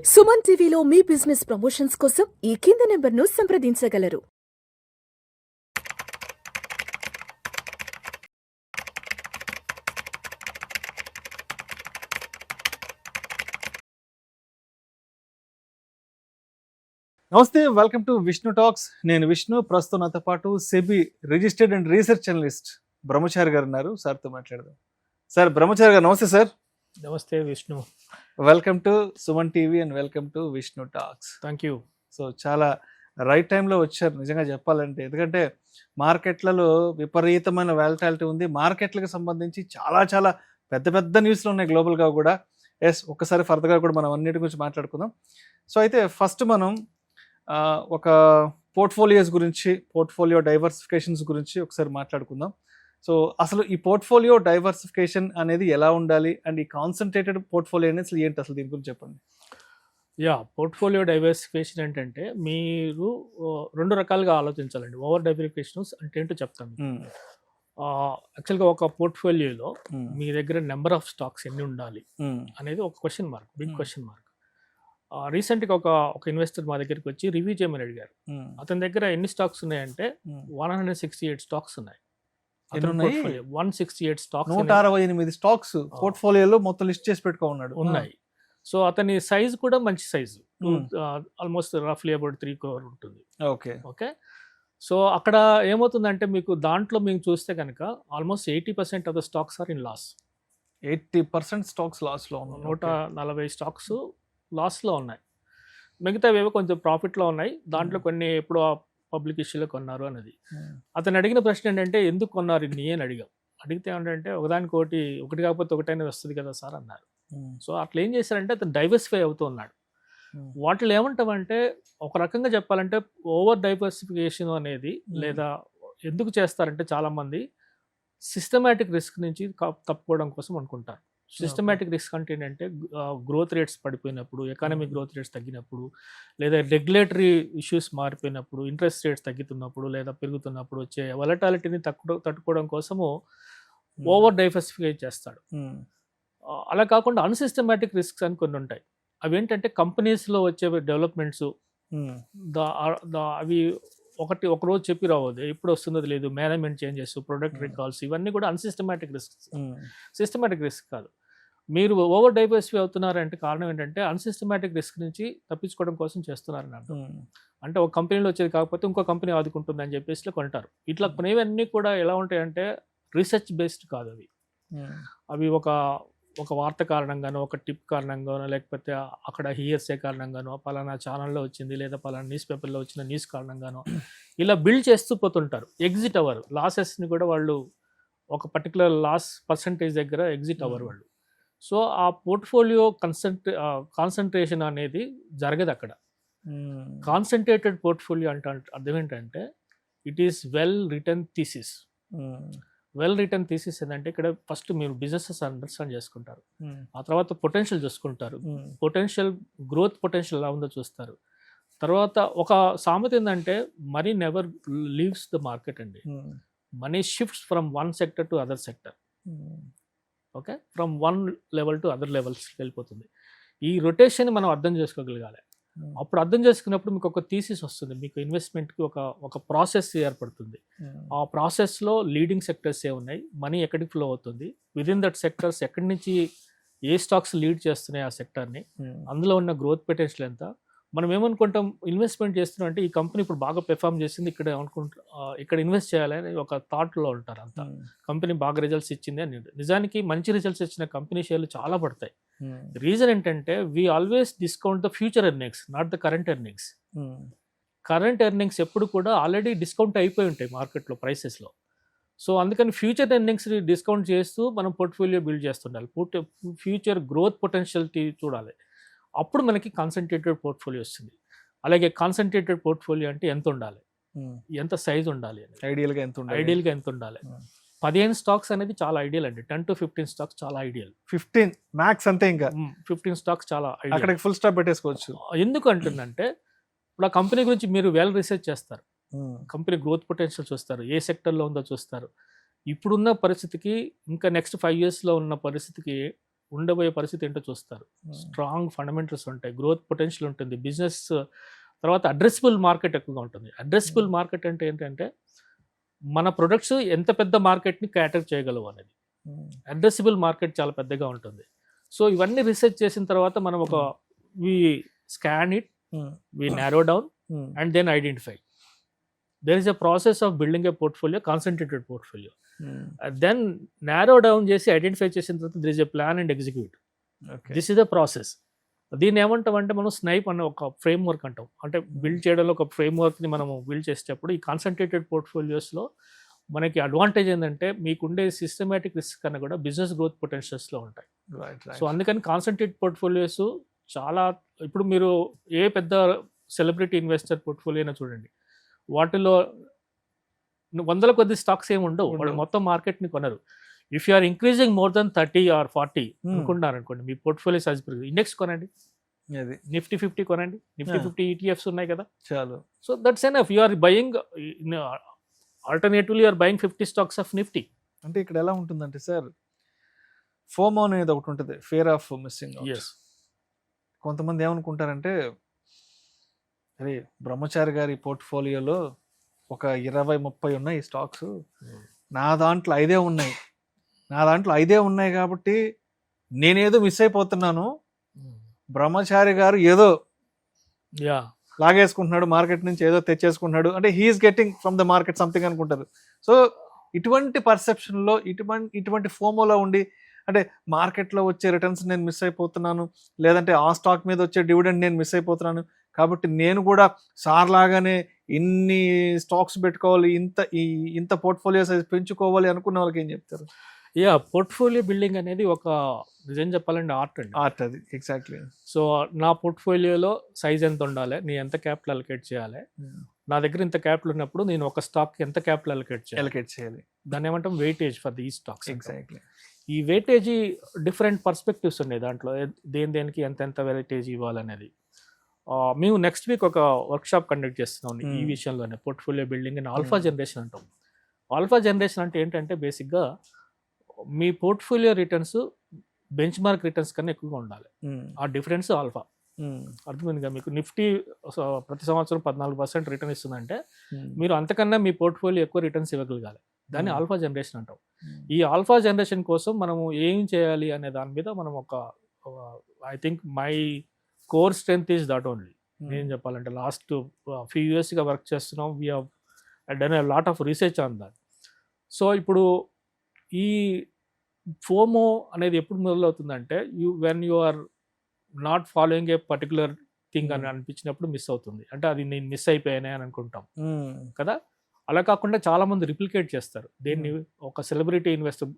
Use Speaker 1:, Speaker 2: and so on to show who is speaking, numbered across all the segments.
Speaker 1: సుమన్ టీవీలో మీ business promotions కోసం ఈ కింది నెంబర్ను సంప్రదించగలరు.
Speaker 2: నమస్తే, వెల్కమ్ టు విష్ణు టాక్స్. నేను విష్ణు. ప్రస్తుతం నాతో పాటు SEBI registered and research analyst బ్రహ్మచారి గారు ఉన్నారు. సార్తో మాట్లాడదాం. సార్, బ్రహ్మచారి గారు నమస్తే సార్.
Speaker 3: నమస్తే Vishnu.
Speaker 2: Welcome to Suman TV and welcome to Vishnu talks.
Speaker 3: Thank you.
Speaker 2: So చాలా రైట్ టైంలో వచ్చారు నిజంగా చెప్పాలంటే. ఎందుకంటే మార్కెట్లలో విపరీతమైన వాలటాలిటీ ఉంది. మార్కెట్లకు సంబంధించి చాలా చాలా పెద్ద పెద్ద న్యూస్లు ఉన్నాయి గ్లోబల్గా కూడా. ఒక్కసారి ఫర్దర్గా కూడా మనం అన్నిటి గురించి మాట్లాడుకుందాం. సో అయితే ఫస్ట్ మనం ఒక పోర్ట్ఫోలియోస్ గురించి, పోర్ట్ఫోలియో డైవర్సిఫికేషన్స్ గురించి ఒకసారి మాట్లాడుకుందాం. సో అసలు ఈ పోర్ట్ఫోలియో డైవర్సిఫికేషన్ అనేది ఎలా ఉండాలి అండ్ ఈ కాన్సన్ట్రేటెడ్ పోర్ట్ఫోలియో అనేది అసలు ఏంటి, అసలు దీని గురించి చెప్పండి.
Speaker 3: పోర్ట్ఫోలియో డైవర్సిఫికేషన్ ఏంటంటే మీరు రెండు రకాలుగా ఆలోచించాలండి. ఓవర్ డైవర్సిఫికేషన్ అంటే ఏంటో చెప్తాను. యాక్చువల్గా ఒక పోర్ట్ఫోలియోలో మీ దగ్గర నెంబర్ ఆఫ్ స్టాక్స్ ఎన్ని ఉండాలి అనేది ఒక question mark, big question mark. రీసెంట్గా ఒక ఇన్వెస్టర్ మా దగ్గరికి వచ్చి రివ్యూ చేయమని అడిగారు. అతని దగ్గర ఎన్ని స్టాక్స్ ఉన్నాయంటే 168 స్టాక్స్ ఉన్నాయి. 168 స్టాక్స్,
Speaker 2: 168 స్టాక్స్ పోర్ట్ఫోలియోలో మొత్తం లిస్ట్ చేసి పెట్టుకున్నాడు
Speaker 3: ఉన్నాయి. సో అతని సైజ్ కూడా మంచి సైజు, ఆల్మోస్ట్ రఫ్లీ అబౌట్ 3 crore ఉంటుంది. ఓకే. సో అక్కడ ఏమవుతుందంటే మీకు దాంట్లో మేము చూస్తే కనుక almost 80% of the stocks are in loss.
Speaker 2: 80% stocks లాస్లో ఉన్నాయి.
Speaker 3: 140 స్టాక్స్ లాస్లో ఉన్నాయి. మిగతావి ఏవో కొంచెం ప్రాఫిట్లో ఉన్నాయి. దాంట్లో కొన్ని ఎప్పుడో పబ్లిక్ ఇష్యూలో కొన్నారు అన్నది. అతను అడిగిన ప్రశ్న ఏంటంటే ఎందుకు కొన్నారు ఇన్ని అని అడిగాం. అడిగితే ఏంటంటే ఒకటి కాకపోతే ఒకటైనా వస్తుంది కదా సార్ అన్నారు. సో అట్లా ఏం చేశారంటే అతను డైవర్సిఫై అవుతూ ఉన్నాడు. వాటిలో ఏమంటామంటే ఒక రకంగా చెప్పాలంటే ఓవర్ డైవర్సిఫికేషన్ అనేది లేదా ఎందుకు చేస్తారంటే చాలామంది సిస్టమేటిక్ రిస్క్ నుంచి తప్పుకోవడం కోసం అనుకుంటారు. సిస్టమేటిక్ రిస్క్ అంటే ఏంటంటే గ్రోత్ రేట్స్ పడిపోయినప్పుడు, ఎకానమిక్ గ్రోత్ రేట్స్ తగ్గినప్పుడు, లేదా రెగ్యులేటరీ ఇష్యూస్ మారిపోయినప్పుడు, ఇంట్రెస్ట్ రేట్స్ తగ్గుతున్నప్పుడు లేదా పెరుగుతున్నప్పుడు వచ్చే వలటాలిటీని తట్టుకోవడం కోసము ఓవర్ డైవర్సిఫై చేస్తాడు. అలా కాకుండా అన్సిస్టమేటిక్ రిస్క్స్ అని కొన్ని ఉంటాయి. అవి ఏంటంటే కంపెనీస్లో వచ్చే డెవలప్మెంట్స్, అవి ఒక రోజు చెప్పి రావద్దు, ఎప్పుడు వస్తుందో లేదు, మేనేజ్మెంట్ చేంజెస్, ప్రొడక్ట్ రికాల్స్, ఇవన్నీ కూడా అన్సిస్టమేటిక్ రిస్క్స్. సిస్టమేటిక్ రిస్క్ కాదు. మీరు ఓవర్ డైవర్సిఫై అవుతున్నారంటే కారణం ఏంటంటే అన్సిస్టమేటిక్ రిస్క్ నుంచి తప్పించుకోవడం కోసం చేస్తున్నారని అర్థం. అంటే ఒక కంపెనీలో వచ్చేది కాకపోతే ఇంకో కంపెనీ ఆదుకుంటుంది అని చెప్పేసి కొంటారు. ఇట్లా కొనేవన్నీ కూడా ఎలా ఉంటాయంటే రీసెర్చ్ బేస్డ్ కాదు. అవి ఒక వార్త కారణంగానో, ఒక టిప్ కారణంగానో, లేకపోతే అక్కడ హియర్సే కారణంగానో, పలానా ఛానల్లో వచ్చింది లేదా పలానా న్యూస్ పేపర్లో వచ్చిన న్యూస్ కారణంగానో ఇలా బిల్డ్ చేస్తూ పోతుంటారు. ఎగ్జిట్ అవ్వరు. లాసెస్ని కూడా వాళ్ళు ఒక పర్టికులర్ లాస్ పర్సంటేజ్ దగ్గర ఎగ్జిట్ అవ్వరు వాళ్ళు. సో ఆ పోర్ట్ఫోలియో కాన్సన్ట్రేషన్ అనేది జరగదు అక్కడ. కాన్సన్ట్రేటెడ్ పోర్ట్ఫోలియో అంటే అర్థం ఏంటంటే it is well return thesis. Well return thesis ఏంటంటే ఇక్కడ ఫస్ట్ మీరు బిజినెసెస్ అండర్స్టాండ్ చేసుకుంటారు, ఆ తర్వాత పొటెన్షియల్ చూసుకుంటారు, గ్రోత్ పొటెన్షియల్ ఎలా ఉందో చూస్తారు. తర్వాత ఒక సామెత ఏంటంటే money never leaves the market అండి. Money shifts from one sector to other sector. Okay, from one level to other levels వెళ్ళిపోతుంది. ఈ రొటేషన్ మనం అర్థం చేసుకోగలగాలి. అప్పుడు అర్థం చేసుకున్నప్పుడు మీకు ఒక థీసిస్ వస్తుంది, మీకు ఇన్వెస్ట్మెంట్కి ఒక ప్రాసెస్ ఏర్పడుతుంది. ఆ ప్రాసెస్లో లీడింగ్ సెక్టర్స్ ఏ ఉన్నాయి, మనీ ఎక్కడికి ఫ్లో అవుతుంది, విదిన్ దట్ సెక్టర్స్ ఎక్కడి నుంచి ఏ స్టాక్స్ లీడ్ చేస్తున్నాయి ఆ సెక్టర్ని, అందులో ఉన్న గ్రోత్ పొటెన్షియల్ ఎంత. మనం ఏమనుకుంటాం, ఇన్వెస్ట్మెంట్ చేస్తున్నాం అంటే ఈ కంపెనీ ఇప్పుడు బాగా పెర్ఫామ్ చేసింది, ఇక్కడ ఇన్వెస్ట్ చేయాలని ఒక థాట్లో ఉంటారు అంతా. కంపెనీ బాగా రిజల్ట్స్ ఇచ్చింది అని. నిజానికి మంచి రిజల్ట్స్ ఇచ్చిన కంపెనీ షేర్లు చాలా పడతాయి. రీజన్ ఏంటంటే we always discount the future earnings, not the current earnings. Current earnings ఎప్పుడు కూడా ఆల్రెడీ డిస్కౌంట్ అయిపోయి ఉంటాయి మార్కెట్లో ప్రైసెస్లో. సో అందుకని ఫ్యూచర్ ఎర్నింగ్స్ డిస్కౌంట్ చేస్తూ మనం పోర్ట్ఫోలియో బిల్డ్ చేస్తుండాలి. ఫ్యూచర్ గ్రోత్ పొటెన్షియల్టీ చూడాలి. అప్పుడు మనకి కాన్సన్ట్రేటెడ్ పోర్ట్ఫోలియో వస్తుంది. అలాగే కాన్సన్ట్రేటెడ్ పోర్ట్ఫోలియో అంటే ఎంత ఉండాలి, ఎంత సైజ్ ఉండాలి, ఐడియల్గా ఎంత ఉండాలి. 15 స్టాక్స్ అనేది చాలా ఐడియల్ అండి. 10 to 15 స్టాక్స్ చాలా ఐడియల్.
Speaker 2: 15 మ్యాక్స్ అంతే. ఇంకా
Speaker 3: 15 స్టాక్స్ చాలా
Speaker 2: ఐడియల్. ఫుల్ స్టాప్ పెట్టేసుకోవచ్చు.
Speaker 3: ఎందుకు అంటుందంటే ఇప్పుడు ఆ కంపెనీ గురించి మీరు వెల్ రీసెర్చ్ చేస్తారు, కంపెనీ గ్రోత్ పొటెన్షియల్ చూస్తారు, ఏ సెక్టర్లో ఉందో చూస్తారు. ఇప్పుడున్న పరిస్థితికి ఇంకా నెక్స్ట్ 5 yearsలో ఉన్న పరిస్థితికి ఉండబోయే పరిస్థితి ఏంటో చూస్తారు. స్ట్రాంగ్ ఫండమెంటల్స్ ఉంటాయి, గ్రోత్ పొటెన్షియల్ ఉంటుంది, బిజినెస్ తర్వాత అడ్రెసిబుల్ మార్కెట్ ఎక్కువగా ఉంటుంది. అడ్రెసిబుల్ మార్కెట్ అంటే ఏంటంటే మన ప్రొడక్ట్స్ ఎంత పెద్ద మార్కెట్ని క్యాటర్ చేయగలవు అనేది. అడ్రెసిబుల్ మార్కెట్ చాలా పెద్దగా ఉంటుంది. సో ఇవన్నీ రీసెర్చ్ చేసిన తర్వాత మనం ఒక we scan it, we narrow down and then identify. There is a process of building a portfolio, concentrated portfolio. Then narrow down చేసి ఐడెంటిఫై చేసిన తర్వాత there is a plan and execute. This is the process. దీన్ని ఏమంటాం అంటే మనం snipe అనే ఒక frame work అంటాం. అంటే బిల్డ్ చేయడంలో ఒక ఫ్రేమ్ వర్క్ని మనము బిల్డ్ చేసేటప్పుడు ఈ కాన్సన్ట్రేటెడ్ పోర్ట్ఫోలియోస్లో మనకి అడ్వాంటేజ్ ఏంటంటే మీకుండే సిస్టమేటిక్ రిస్క్ కన్నా కూడా బిజినెస్ గ్రోత్ పొటెన్షియల్స్లో ఉంటాయి. సో అందుకని కాన్సన్ట్రేటెడ్ పోర్ట్ఫోలియోస్ చాలా, ఇప్పుడు మీరు ఏ పెద్ద సెలబ్రిటీ ఇన్వెస్టర్ పోర్ట్ఫోలియో అయినా చూడండి, వాటిలో వందల కొద్ది స్టాక్స్ ఏమి ఉండవు, వాళ్ళు మొత్తం మార్కెట్ని కొనరు. If you are increasing more than 30 or 40 అనుకుంటున్నారు అనుకోండి, మీ పోర్ట్ఫోలియో సైజ్ పెరుగుతుంది. ఇండెక్స్ కొనండి, నిఫ్టీ 50 కొనండి, నిఫ్టీ 50 ETFs ఉన్నాయి కదా చాలు. So that's enough. You are buying alternatively you are buying 50 stocks of Nifty.
Speaker 2: అంటే ఇక్కడ ఎలా ఉంటుందంటే సార్, ఫోమో అనేది ఒకటి ఉంటుంది, ఫియర్ ఆఫ్ మిస్సింగ్. కొంతమంది ఏమనుకుంటారంటే, అరే బ్రహ్మచారి గారి పోర్ట్ఫోలియోలో ఒక 20-30 ఉన్నాయి స్టాక్స్, నా దాంట్లో 5 ఉన్నాయి కాబట్టి నేనేదో మిస్ అయిపోతున్నాను, బ్రహ్మచారి గారు ఏదో లాగేసుకుంటున్నాడు మార్కెట్ నుంచి, ఏదో తెచ్చేసుకుంటున్నాడు, అంటే he's getting from the market something అనుకుంటారు. సో ఇటువంటి పర్సెప్షన్లో, ఇటువంటి ఫోమోలో ఉండి, అంటే మార్కెట్లో వచ్చే రిటర్న్స్ నేను మిస్ అయిపోతున్నాను, లేదంటే ఆ స్టాక్ మీద వచ్చే డివిడెండ్ నేను మిస్ అయిపోతున్నాను, కాబట్టి నేను కూడా సార్ లాగానే ఇన్ని స్టాక్స్ పెట్టుకోవాలి, ఇంత పోర్ట్ఫోలియో సైజ్ పెంచుకోవాలి అనుకున్న వాళ్ళకి ఏం చెప్తారు?
Speaker 3: పోర్ట్ఫోలియో బిల్డింగ్ అనేది ఒక నిజం చెప్పాలంటే ఆర్ట్
Speaker 2: అది ఎగ్జాక్ట్లీ.
Speaker 3: సో నా పోర్ట్ఫోలియోలో సైజ్ ఎంత ఉండాలి, నేను ఎంత క్యాపిటల్ అలొకేట్ చేయాలి, నా దగ్గర ఇంత క్యాపిటల్ ఉన్నప్పుడు నేను ఒక స్టాక్కి ఎంత క్యాపిటల్ అలొకేట్ చేయాలి, దాన్ని ఏమంటాం weightage for the stocks.
Speaker 2: Exactly.
Speaker 3: ఈ వెయిటేజీ డిఫరెంట్ పర్స్పెక్టివ్స్ ఉన్నాయి దాంట్లో, దేనికి ఎంత వెయిటేజ్ ఇవ్వాలనేది. మేము నెక్స్ట్ వీక్ ఒక వర్క్షాప్ కండక్ట్ చేస్తున్నాం ఈ విషయంలోనే, portfolio building and alpha generation అంటాం. ఆల్ఫా జనరేషన్ అంటే ఏంటంటే బేసిక్గా మీ portfolio returns benchmark returns కన్నా ఎక్కువగా ఉండాలి. ఆ డిఫరెన్స్ ఆల్ఫా. అర్థమైందిగా మీకు? నిఫ్టీ ప్రతి సంవత్సరం 14% రిటర్న్ ఇస్తుందంటే మీరు అంతకన్నా మీ పోర్ట్ఫోలియో ఎక్కువ రిటర్న్స్ ఇవ్వగలగాలి. దాన్ని ఆల్ఫా జనరేషన్ అంటాం. ఈ ఆల్ఫా జనరేషన్ కోసం మనము ఏం చేయాలి అనే దాని మీద మనం ఒక I think my core strength is that only. నేను చెప్పాలంటే లాస్ట్ ఫ్యూ ఇయర్స్గా వర్క్ చేస్తున్నాం. We have done a lot of research on that. So ఇప్పుడు ఈ ఫోమో అనేది ఎప్పుడు మొదలవుతుందంటే when you are not following a particular thing అని అనిపించినప్పుడు మిస్ అవుతుంది. అంటే అది నేను మిస్ అయిపోయానే అని అనుకుంటాం కదా. అలా కాకుండా చాలామంది రిప్లికేట్ చేస్తారు దేన్ని, ఒక సెలబ్రిటీ ఇన్వెస్టర్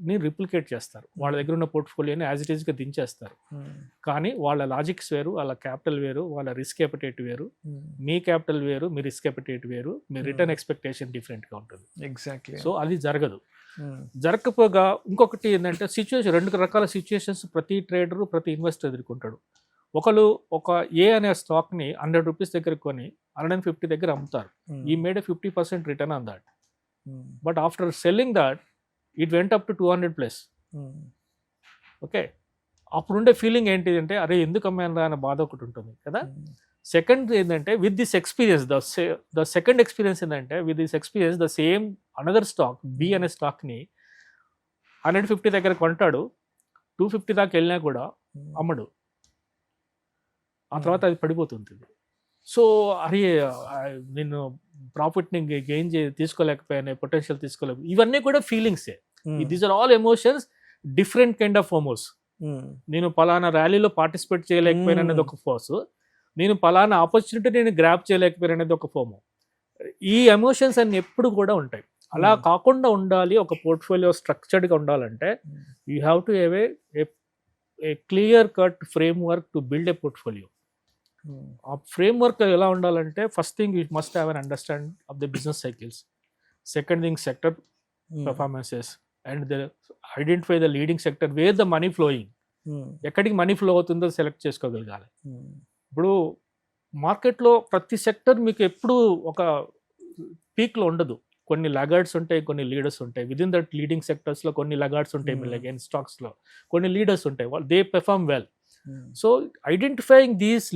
Speaker 3: ని రిప్లికేట్ చేస్తారు, వాళ్ళ దగ్గర ఉన్న పోర్ట్ఫోలియోని యాజ్ ఇట్ ఈస్గా దించేస్తారు. కానీ వాళ్ళ లాజిక్స్ వేరు, వాళ్ళ క్యాపిటల్ వేరు, వాళ్ళ రిస్క్ ఎపిటైట్ వేరు, మీ క్యాపిటల్ వేరు, మీ రిస్క్ ఎపిటైట్ వేరు, మీ రిటర్న్ ఎక్స్పెక్టేషన్ డిఫరెంట్గా ఉంటుంది.
Speaker 2: ఎగ్జాక్ట్లీ.
Speaker 3: సో అది జరగదు. జరగకపోగా ఇంకొకటి ఏంటంటే సిచ్యువేషన్, 2 రకాల సిచ్యువేషన్స్ ప్రతి ట్రేడరు, ప్రతి ఇన్వెస్టర్ ఎదుర్కొంటాడు. ఒకళ్ళు ఒక ఏ అనే స్టాక్ని 100 రూపీస్ దగ్గర కొని 150 దగ్గర అమ్ముతారు. ఈ made 50% return on that. But after selling that it went up to 200+. Okay, అప్పుడుండే ఫీలింగ్ ఏంటి అంటే అరే ఎందుకు అమ్మాను అనే బాధ ఒకటి ఉంటుంది కదా. సెకండ్ ఏంటంటే with this experience, the second experience ఏంటంటే with this experience the same another stock B అనే స్టాక్ని 150 దగ్గర కొంటాడు, 250 దాకా వెళ్ళినా కూడా అమ్మడు. ఆ తర్వాత అది పడిపోతుంది. సో అరే నేను ప్రాఫిట్ని గెయిన్ తీసుకోలేకపోయాను, పొటెన్షియల్ తీసుకోలేకపోయి, ఇవన్నీ కూడా ఫీలింగ్సే. These are all emotions, different kind of FOMOs. నేను పలానా ర్యాలీలో పార్టిసిపేట్ చేయలేకపోయాను అనేది ఒక ఫోర్స్, నేను పలానా ఆపర్చునిటీ నేను గ్రాప్ చేయలేకపోయాను అనేది ఒక ఫోమో. ఈ ఎమోషన్స్ అన్ని ఎప్పుడు కూడా ఉంటాయి. అలా కాకుండా ఉండాలి, ఒక పోర్ట్ఫోలియో స్ట్రక్చర్డ్గా ఉండాలంటే you have to have a clear cut frame work to build a portfolio. ఆ ఫ్రేమ్ వర్క్ ఎలా ఉండాలంటే first thing you must have an understand of the business cycles. Second thing sector performances and the identify the leading sector wear the money flowing. ఎక్కడికి money flow అవుతుందో select చేసుకోగలగాలి. ఇప్పుడు మార్కెట్లో ప్రతి sector మీకు ఎప్పుడు ఒక పీక్లో ఉండదు, కొన్ని లగార్డ్స్ ఉంటాయి, కొన్ని లీడర్స్ ఉంటాయి. విదిన్ దట్ లీడింగ్ సెక్టర్స్లో కొన్ని లగార్డ్స్ ఉంటాయి, లైక్ ఇన్ స్టాక్స్లో కొన్ని లీడర్స్ ఉంటాయి, they perform well. So identifying these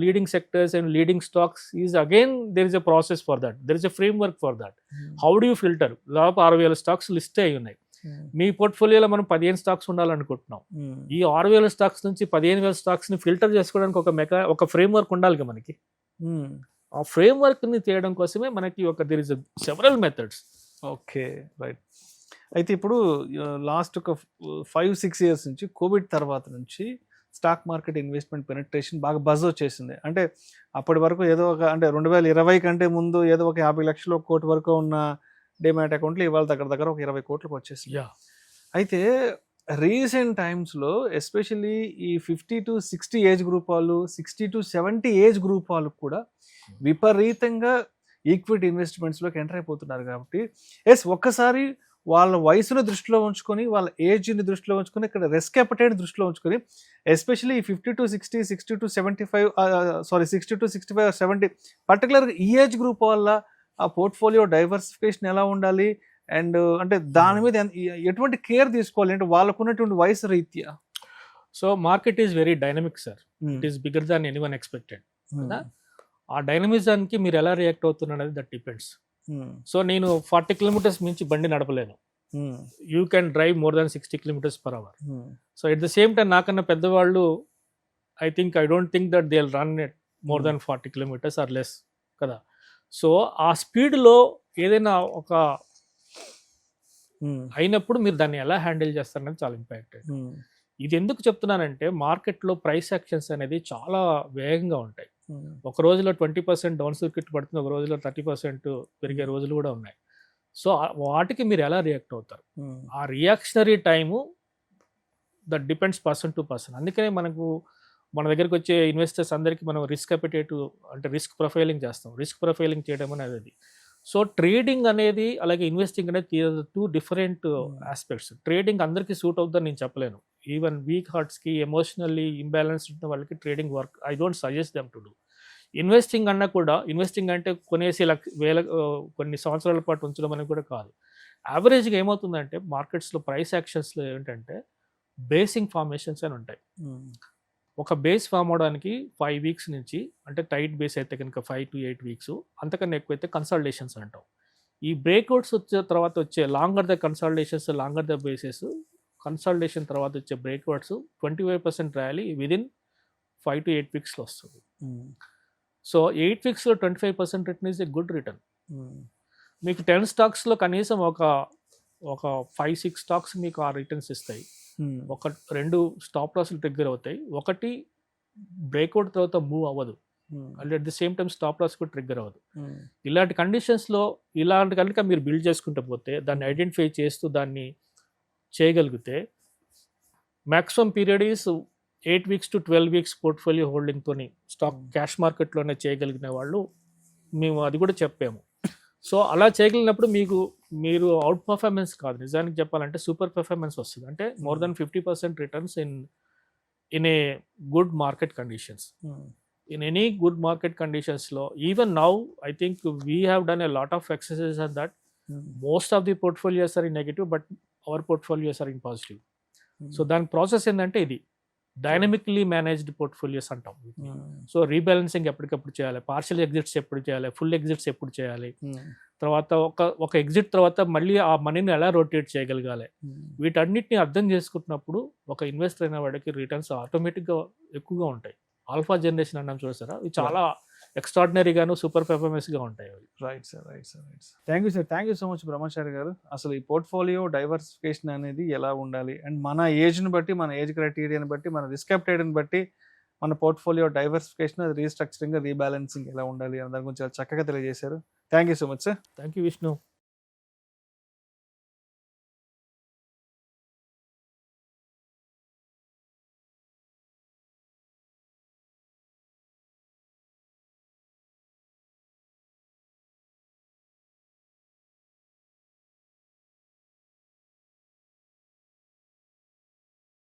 Speaker 3: leading sectors and leading stocks is again there is a process for that, there is a framework for that. How do you filter? దాదాపు 6,000 stocks list అయి ఉన్నాయి. మీ పోర్ట్ఫోలియోలో మనం 15 stocks ఉండాలనుకుంటున్నాం. ఈ 6,000 stocks నుంచి 15,000 stocks ని filter చేసుకోవడానికి ఒక framework ఉండాలి మనకి. ఆ ఫ్రేమ్వర్క్ ని తీయడం కోసమే మనకి there is several methods.
Speaker 2: Okay, right. అయితే ఇప్పుడు లాస్ట్ ఒక 5-6 ఇయర్స్ నుంచి, కోవిడ్ తర్వాత నుంచి స్టాక్ మార్కెట్ ఇన్వెస్ట్మెంట్ పెనట్రేషన్ బాగా బజ్ వచ్చేసింది. అంటే అప్పటి వరకు ఏదో ఒక, అంటే 2020 కంటే ముందు ఏదో ఒక 50 లక్షలు, 1 కోటి వరకు ఉన్న డిమాట్ అకౌంట్లు ఇవాళ దగ్గర ఒక 20 కోట్లకు వచ్చేసింది. అయితే రీసెంట్ టైమ్స్లో ఎస్పెషల్లీ ఈ 50 to 60 ఏజ్ గ్రూప్ వాళ్ళు, 60 to 70 ఏజ్ గ్రూప్ వాళ్ళు కూడా విపరీతంగా ఈక్విటీ ఇన్వెస్ట్మెంట్స్లోకి ఎంటర్ అయిపోతున్నారు. కాబట్టి ఒక్కసారి వాళ్ళ వయసును దృష్టిలో ఉంచుకొని, వాళ్ళ ఏజ్ని దృష్టిలో ఉంచుకొని, ఇక్కడ రిస్క్ అపెటైట్ దృష్టిలో ఉంచుకొని, especially 50 to 60, 60 to 75, 60 to 65 or 70, పర్టికులర్గా ఈ ఏజ్ గ్రూప్ వల్ల ఆ పోర్ట్ఫోలియో డైవర్సిఫికేషన్ ఎలా ఉండాలి, అండ్ అంటే దాని మీద ఎటువంటి కేర్ తీసుకోవాలి అంటే వాళ్ళకున్నటువంటి వయసు రీత్యా?
Speaker 3: So market is very dynamic sir, it is bigger than anyone expected. ఆ డైనమిజానికి మీరు ఎలా రియాక్ట్ అవుతున్నారు అనేది దట్ డిపెండ్స్. సో నేను 40 కిలోమీటర్స్ మించి బండి నడపలేను, you can drive more than 60 km/h. So at the same time నాకన్నా పెద్దవాళ్ళు I don't think that they will run at more than 40 kilometers or less కదా. సో ఆ స్పీడ్లో ఏదైనా ఒక అయినప్పుడు మీరు దాన్ని ఎలా హ్యాండిల్ చేస్తారనేది చాలా ఇంపాక్టెడ్. ఇది ఎందుకు చెప్తున్నానంటే మార్కెట్లో ప్రైస్ యాక్షన్స్ అనేది చాలా వేగంగా ఉంటాయి. ఒక రోజులో 20% డౌన్ సర్క్యూట్ పడుతుంది, ఒక రోజులో 30% పెరిగే రోజులు కూడా ఉన్నాయి. సో వాటికి మీరు ఎలా రియాక్ట్ అవుతారు? ఆ reactionary time that depends person to person. అందుకనే మన దగ్గరికి వచ్చే ఇన్వెస్టర్స్ అందరికీ మనం రిస్క్ అపెటైట్ అంటే రిస్క్ ప్రొఫైలింగ్ చేస్తాం. రిస్క్ ప్రొఫైలింగ్ చేయడం అనేది. సో ట్రేడింగ్ అనేది అలాగే ఇన్వెస్టింగ్ అనేది 2 different ఆస్పెక్ట్స్. ట్రేడింగ్ అందరికీ సూట్ అవుతుందని నేను చెప్పలేను. ఈవెన్ వీక్ హార్ట్స్కి, ఎమోషనల్లీ ఇంబ్యాలెన్స్డ్ ఉన్న వాళ్ళకి trading work I don't suggest them to do. Investing అన్నా కూడా, ఇన్వెస్టింగ్ అంటే కొనేసి కొన్ని సంవత్సరాల పాటు ఉంచడం అనేది కూడా కాదు. యావరేజ్గా ఏమవుతుందంటే మార్కెట్స్లో ప్రైస్ యాక్షన్స్లో ఏంటంటే బేసింగ్ ఫార్మేషన్స్ అని ఉంటాయి. ఒక బేస్ ఫామ్ అవడానికి 5 weeks నుంచి, అంటే టైట్ బేస్ అయితే కనుక 5 to 8 weeks, అంతకన్నా ఎక్కువైతే కన్సల్టేషన్స్ అంటాం. ఈ బ్రేక్అవుట్స్ వచ్చే తర్వాత వచ్చే longer the consultations, longer the bases, consultation తర్వాత వచ్చే బ్రేక్అవుట్స్ 25% ర్యాలీ విదిన్ 5 to 8 weeksలో వస్తుంది. So 8 weeksలో 25% return is a good return. మీకు 10 స్టాక్స్లో కనీసం ఒక 5-6 స్టాక్స్ మీకు ఆ రిటర్న్స్ ఇస్తాయి. 2 స్టాప్ లాస్లు ట్రిగ్గర్ అవుతాయి, ఒకటి బ్రేక్అవుట్ తర్వాత మూవ్ అవ్వదు, and at the same time stop loss కూడా ట్రిగ్గర్ అవ్వదు. ఇలాంటి కండిషన్స్లో కనుక మీరు బిల్డ్ చేసుకుంటూ పోతే, దాన్ని ఐడెంటిఫై చేస్తూ దాన్ని చేయగలిగితే, maximum period is 8 weeks to 12 weeks portfolio హోల్డింగ్తో స్టాక్ క్యాష్ మార్కెట్లోనే చేయగలిగిన వాళ్ళు మేము అది కూడా చెప్పాము. సో అలా చేయగలిగినప్పుడు మీరు అవుట్ పర్ఫార్మెన్స్ కాదు, నిజానికి చెప్పాలంటే సూపర్ పర్ఫార్మెన్స్ వస్తుంది. అంటే more than 50% returns in a good market conditions. In any good market కండిషన్స్లో even now I think we have done a lot of exercise and that most of the portfolios are in negative but our portfolios are in positive. So దాని process ఏంటంటే ఇది dynamically managed portfolios అంటాం. So rebalancing ఎప్పటికప్పుడు చేయాలి, partial exits ఎప్పుడు చేయాలి, full exits ఎప్పుడు చేయాలి, తర్వాత ఒక ఎగ్జిట్ తర్వాత మళ్ళీ ఆ మనీని ఎలా రొటేట్ చేయగలగాలి, వీటన్నిటిని అర్థం చేసుకుంటున్నప్పుడు ఒక ఇన్వెస్టర్ అయిన వాడికి రిటర్న్స్ ఆటోమేటిక్గా ఎక్కువగా ఉంటాయి. ఆల్ఫా జనరేషన్ అన్నాం చూసారా, ఇవి చాలా ఎక్స్ట్రాడినరీగాను సూపర్ పెర్ఫార్మెన్స్గా ఉంటాయి అవి.
Speaker 2: Right sir. Thank you so much బ్రహ్మచారి గారు. అసలు ఈ పోర్ట్ఫోలియో డైవర్సిఫికేషన్ అనేది ఎలా ఉండాలి, అండ్ మన ఏజ్ని బట్టి, మన ఏజ్ క్రైటీరియాని బట్టి, మన రిస్క్ అపెటైట్ని బట్టి మన పోర్ట్ఫోలియో డైవర్సిఫికేషన్, రీస్ట్రక్చరింగ్, రీబ్యాలెన్సింగ్ ఎలా ఉండాలి అనే దాని గురించి చాలా చక్కగా తెలియజేశారు. Thank you so much sir.
Speaker 3: Thank you Vishnu.